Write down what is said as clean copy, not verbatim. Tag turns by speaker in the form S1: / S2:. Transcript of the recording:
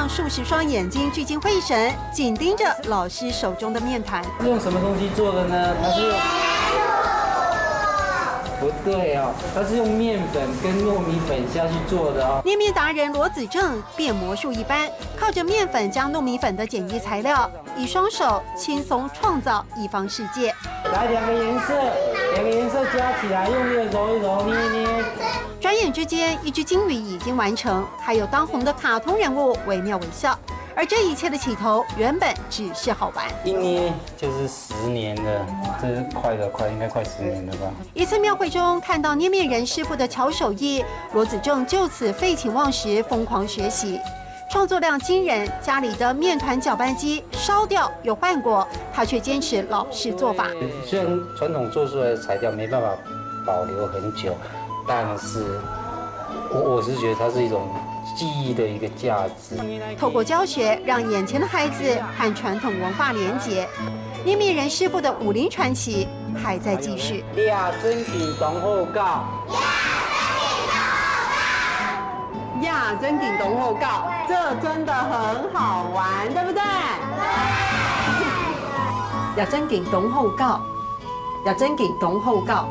S1: 数十双眼睛聚精会神，紧盯着老师手中的面团。
S2: 是用什么东西做的呢？它是用不对哦，它是用面粉跟糯米粉下去做的哦。
S1: 捏面达人罗子正变魔术一般，靠着面粉加糯米粉的简易材料，以双手轻松创造一方世界。
S2: 来两个颜色加起来，用力的揉一揉，捏一捏。
S1: 转眼之间，一只金鱼已经完成，还有当红的卡通人物惟妙惟肖。而这一切的起头，原本只是好玩。
S2: 一捏就是10年了，这是应该快10年了吧？
S1: 一次庙会中看到捏面人师傅的巧手艺，罗子正就此废寝忘食，疯狂学习。创作量惊人，家里的面团搅拌机烧掉又换过，他却坚持老式做法。
S2: 虽然传统做出来的材料没办法保留很久，但是我是觉得它是一种记忆的一个价值。
S1: 透过教学，让眼前的孩子和传统文化连结。捏面人师傅的武林传奇还在继续。
S2: 俩真顶同好教，
S1: 呀，真顶懂后告，这真的很好玩，对不对？呀，真顶懂后告，呀，真顶懂后告。